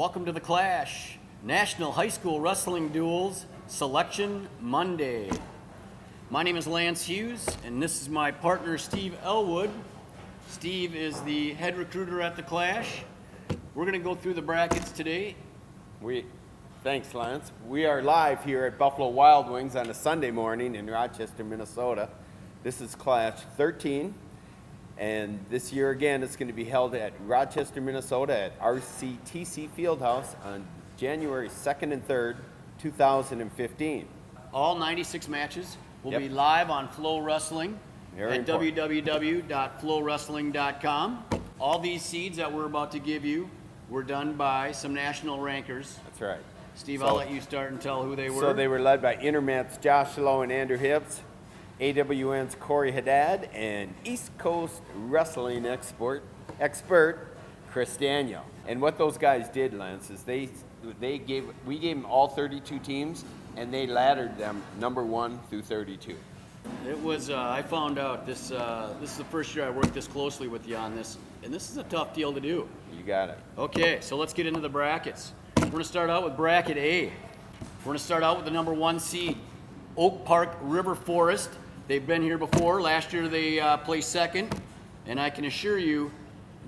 Welcome to the Clash, National High School Wrestling Duels Selection Monday. My name is Lance Hughes, and this is my partner, Steve Elwood. Steve is the head recruiter at the Clash. We're going to go through the brackets today. Thanks, Lance. We are live here at Buffalo Wild Wings on a Sunday morning in Rochester, Minnesota. This is Clash 13. And this year, again, it's going to be held at Rochester, Minnesota at RCTC Fieldhouse on January 2nd and 3rd, 2015. All 96 matches will be live on Flow Wrestling at www.flowwrestling.com. All these seeds that we're about to give you were done by some national rankers. That's right. Steve, I'll let you start and tell who they were. So they were led by Intermat's Josh Lowe and Andrew Hibbs, AWN's Corey Haddad, and East Coast Wrestling expert Chris Daniel. And what those guys did, Lance, is we gave them all 32 teams, and they laddered them number 1 through 32. It was, I found out, this is the first year I worked this closely with you on this, and this is a tough deal to do. You got it. Okay, so let's get into the brackets. We're going to start out with bracket A. We're going to start out with the number 1 seed, Oak Park River Forest. They've been here before. Last year they placed second, and I can assure you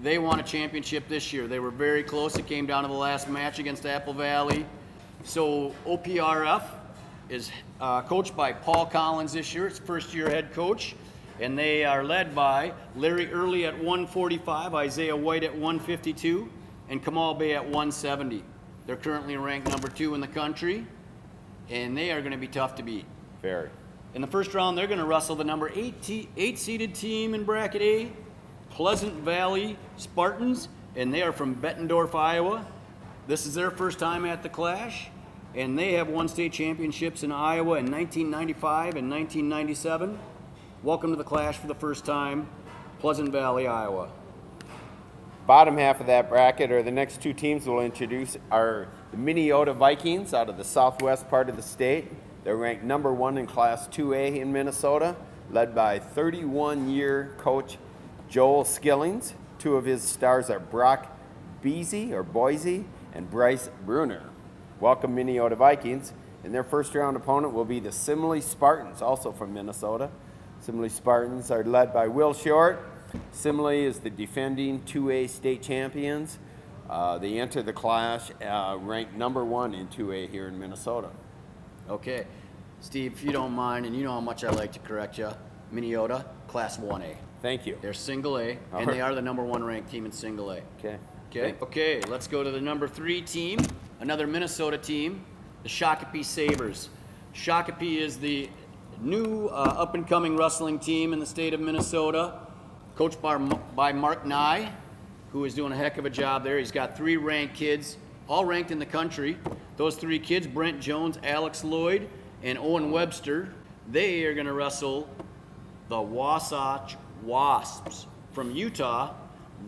they won a championship this year. They were very close. It came down to the last match against Apple Valley. So OPRF is coached by Paul Collins this year. It's first-year head coach, and they are led by Larry Early at 145, Isaiah White at 152, and Kamal Bay at 170. They're currently ranked number 2 in the country, and they are going to be tough to beat. Very. In the first round, they're going to wrestle the number 8-seeded team in bracket A, Pleasant Valley Spartans, and they are from Bettendorf, Iowa. This is their first time at the Clash, and they have won state championships in Iowa in 1995 and 1997. Welcome to the Clash for the first time, Pleasant Valley, Iowa. Bottom half of that bracket, or the next 2 teams we'll introduce, are the Minnesota Vikings out of the southwest part of the state. They're ranked number 1 in Class 2A in Minnesota, led by 31-year coach Joel Skillings. 2 of his stars are Brock Boise and Bryce Bruner. Welcome, Minnesota Vikings. And their first-round opponent will be the Simile Spartans, also from Minnesota. Simile Spartans are led by Will Short. Simile is the defending 2A state champions. They enter the Clash ranked number 1 in 2A here in Minnesota. Okay, Steve, if you don't mind, and you know how much I like to correct you, Minnesota, Class 1A. Thank you. They're single A, and they are the number 1 ranked team in single A. Okay, let's go to the number 3 team, another Minnesota team, the Shakopee Sabres. Shakopee is the new up-and-coming wrestling team in the state of Minnesota, coached by Mark Nye, who is doing a heck of a job there. He's got 3 ranked kids, all ranked in the country. Those 3 kids, Brent Jones, Alex Lloyd, and Owen Webster, they are going to wrestle the Wasatch Wasps from Utah.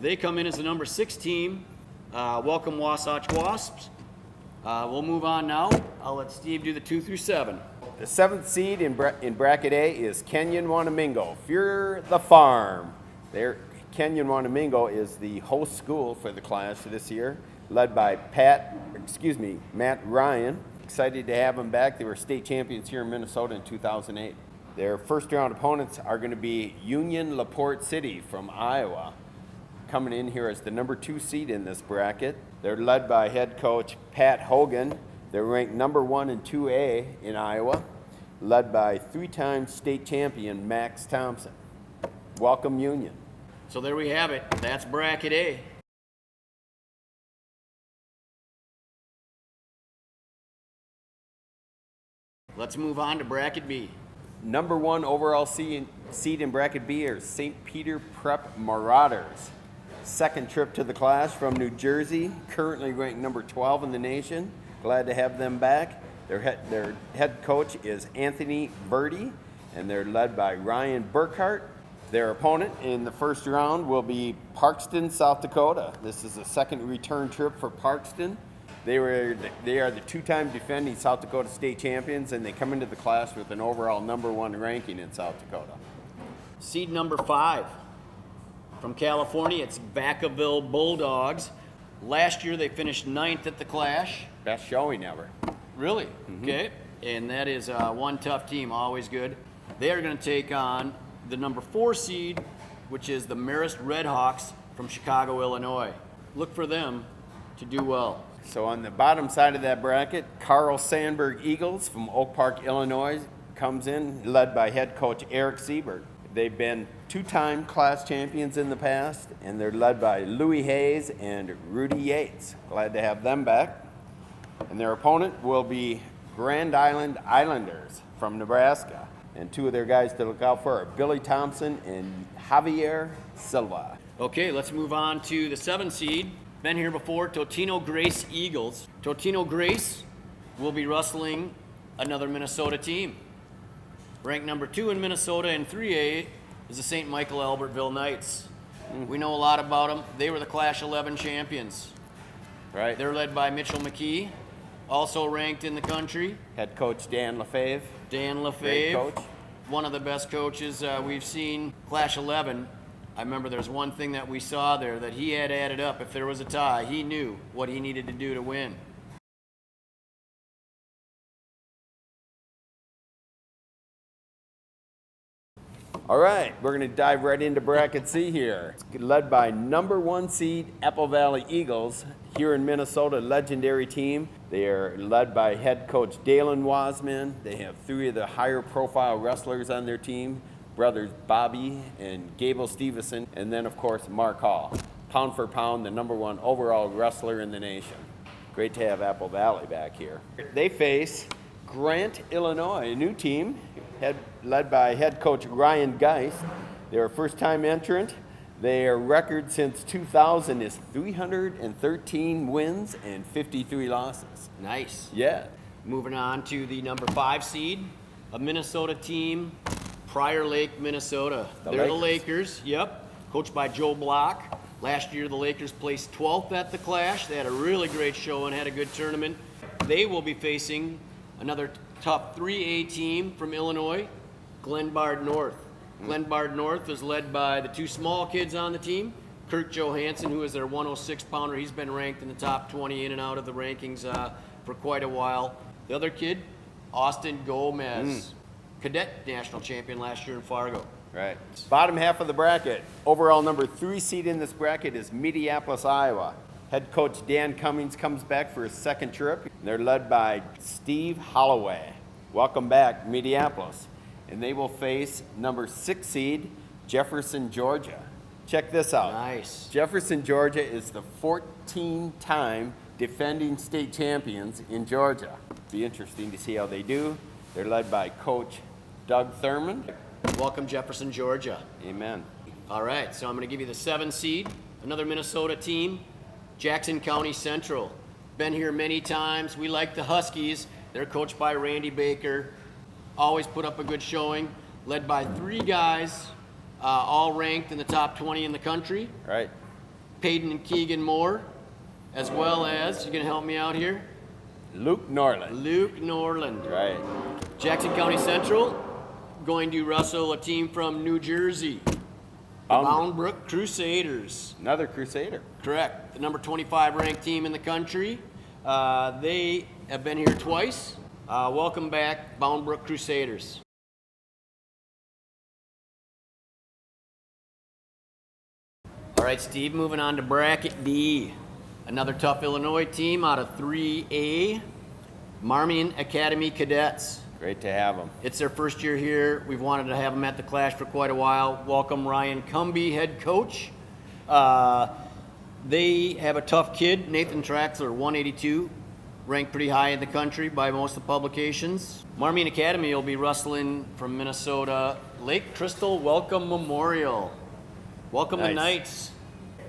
They come in as the number 6 team. Welcome, Wasatch Wasps. We'll move on now. I'll let Steve do the 2 through 7. The 7th seed in bracket A is Kenyon-Wanamingo, Fear the Farm. Kenyon-Wanamingo is the host school for the Clash this year, led by Matt Ryan. Excited to have them back. They were state champions here in Minnesota in 2008. Their first round opponents are going to be Union LaPorte City from Iowa, coming in here as the number 2 seed in this bracket. They're led by head coach Pat Hogan. They're ranked number 1 in 2A in Iowa, led by 3-time state champion Max Thompson. Welcome, Union. So there we have it. That's bracket A. Let's move on to bracket B. Number 1 overall seed in bracket B are St. Peter Prep Marauders. Second trip to the Clash from New Jersey, currently ranked number 12 in the nation. Glad to have them back. Their head coach is Anthony Verdi, and they're led by Ryan Burkhart. Their opponent in the first round will be Parkston, South Dakota. This is a second return trip for Parkston. They are the 2-time defending South Dakota state champions, and they come into the Clash with an overall number 1 ranking in South Dakota. Seed number 5 from California, it's Vacaville Bulldogs. Last year they finished 9th at the Clash. Best showing ever. Really? Okay. And that is one tough team, always good. They are going to take on the number 4 seed, which is the Marist Redhawks from Chicago, Illinois. Look for them to do well. So on the bottom side of that bracket, Carl Sandburg Eagles from Oak Park, Illinois comes in, led by head coach Eric Siebert. They've been 2-time class champions in the past, and they're led by Louis Hayes and Rudy Yates. Glad to have them back. And their opponent will be Grand Island Islanders from Nebraska. And 2 of their guys to look out for are Billy Thompson and Javier Silva. Okay, let's move on to the 7 seed. Been here before, Totino Grace Eagles. Totino Grace will be wrestling another Minnesota team. Ranked number 2 in Minnesota in 3A is the St. Michael Albertville Knights. We know a lot about them. They were the Clash 11 champions. Right. They're led by Mitchell McKee, also ranked in the country. Head coach Dan LaFave. Dan Great LaFave, coach. one of the best coaches we've seen. Clash 11, I remember there's one thing that we saw there that he had added up. If there was a tie, he knew what he needed to do to win. All right, we're going to dive right into Bracket C here. It's led by number 1 seed Apple Valley Eagles here in Minnesota, legendary team. They are led by head coach Dalen Wasman. They have 3 of the higher profile wrestlers on their team, brothers Bobby and Gable Stevenson, and then of course Mark Hall. Pound for pound, the number 1 overall wrestler in the nation. Great to have Apple Valley back here. They face Grant, Illinois, a new team led by head coach Ryan Geist. They're a first-time entrant. Their record since 2000 is 313 wins and 53 losses. Nice. Yeah. Moving on to the number 5 seed, a Minnesota team, Prior Lake, Minnesota. They're the Lakers, yep, coached by Joe Block. Last year, the Lakers placed 12th at the Clash. They had a really great show and had a good tournament. They will be facing another top 3A team from Illinois, Glenbard North. Glenbard North is led by the 2 small kids on the team, Kurt Johansson, who is their 106-pounder. He's been ranked in the top 20 in and out of the rankings for quite a while. The other kid, Austin Gomez, cadet national champion last year in Fargo. Right. Bottom half of the bracket. Overall number 3 seed in this bracket is Minneapolis, Iowa. Head coach Dan Cummings comes back for his 2nd trip. They're led by Steve Holloway. Welcome back, Minneapolis. And they will face number 6 seed, Jefferson, Georgia. Check this out. Nice. Jefferson, Georgia is the 14-time defending state champions in Georgia. Be interesting to see how they do. They're led by coach Doug Thurman. Welcome, Jefferson, Georgia. Amen. All right, so I'm going to give you the 7 seed, another Minnesota team, Jackson County Central. Been here many times. We like the Huskies. They're coached by Randy Baker. Always put up a good showing. Led by 3 guys, all ranked in the top 20 in the country. Right. Peyton and Keegan Moore, as well as, you going to help me out here? Luke Norland. Luke Norland. Right. Jackson County Central going to wrestle a team from New Jersey. Bound Brook Crusaders. Another Crusader. Correct. The number 25 ranked team in the country. They have been here twice. Welcome back, Bound Brook Crusaders. All right, Steve, moving on to Bracket D. Another tough Illinois team out of 3A, Marmion Academy Cadets. Great to have them. It's their first year here. We've wanted to have them at the Clash for quite a while. Welcome Ryan Cumby, head coach. They have a tough kid, Nathan Traxler, 182, ranked pretty high in the country by most of the publications. Marmion Academy will be wrestling from Minnesota, Lake Crystal Welcome Memorial. Welcome the Knights.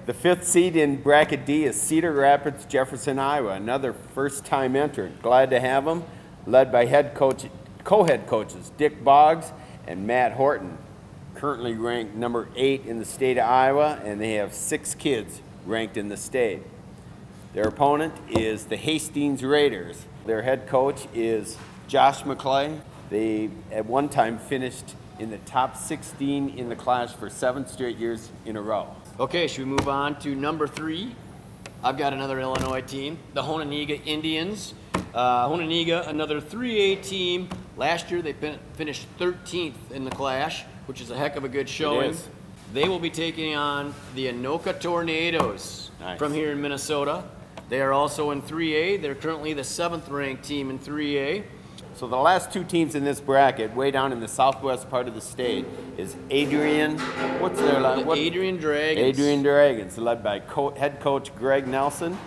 The 5th seed in Bracket D is Cedar Rapids, Jefferson, Iowa. Another first-time entrant. Glad to have them. Led by co-head coaches Dick Boggs and Matt Horton. Currently ranked number 8 in the state of Iowa, and they have 6 kids ranked in the state. Their opponent is the Hastings Raiders. Their head coach is Josh McClay. They at one time finished in the top 16 in the Clash for 7 straight years in a row. Okay, should we move on to number 3? I've got another Illinois team, the Hononegah Indians. Hononegah, another 3A team. Last year they finished 13th in the Clash, which is a heck of a good showing. It is. They will be taking on the Anoka Tornadoes from here in Minnesota. They are also in 3A. They're currently the 7th ranked team in 3A. So the last two teams in this bracket, way down in the southwest part of the state, is Adrian. What's their Adrian Dragons. Adrian Dragons, led by head coach Greg Nelson.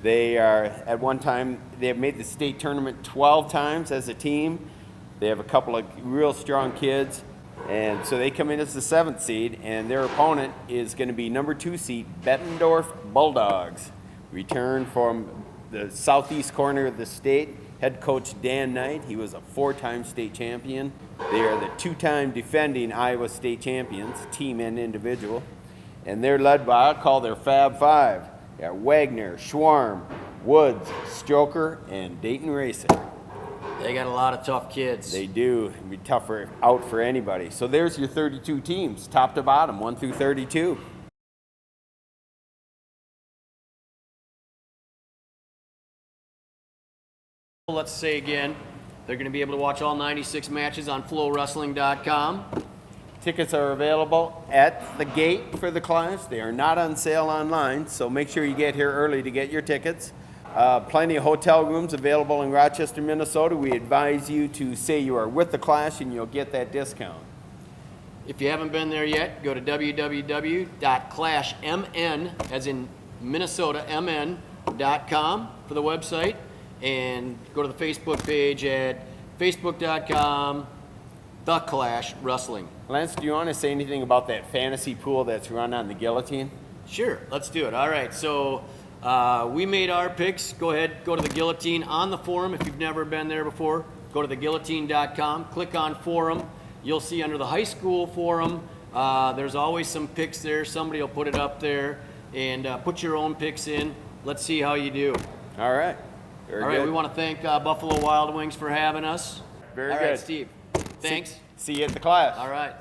They are, at one time, they have made the state tournament 12 times as a team. They have a couple of real strong kids. And so they come in as the 7th seed, and their opponent is going to be number 2 seed, Bettendorf Bulldogs. Return from the southeast corner of the state, head coach Dan Knight. He was a 4-time state champion. They are the 2-time defending Iowa state champions, team and individual. And they're led by, I'll call their Fab Five. They got Wagner, Schwarm, Woods, Stroker, and Dayton Racer. They got a lot of tough kids. They do. It'd be tougher out for anybody. So there's your 32 teams, top to bottom, 1 through 32. Let's say again, they're going to be able to watch all 96 matches on flowwrestling.com. Tickets are available at the gate for the class. They are not on sale online, so make sure you get here early to get your tickets. Plenty of hotel rooms available in Rochester, Minnesota. We advise you to say you are with the class and you'll get that discount. If you haven't been there yet, go to www.clashmn, as in Minnesota, mn.com for the website, and go to the Facebook page at facebook.com, The Clash Wrestling. Lance, do you want to say anything about that fantasy pool that's run on the Guillotine? Sure, let's do it. All right, so we made our picks. Go ahead, go to the Guillotine on the forum. If you've never been there before, go to theguillotine.com, click on forum. You'll see under the high school forum, there's always some picks there. Somebody will put it up there, and put your own picks in. Let's see how you do. All right. Very All right, good. we want to thank Buffalo Wild Wings for having us. Very All good. right, Steve. Thanks. See you at the class. All right.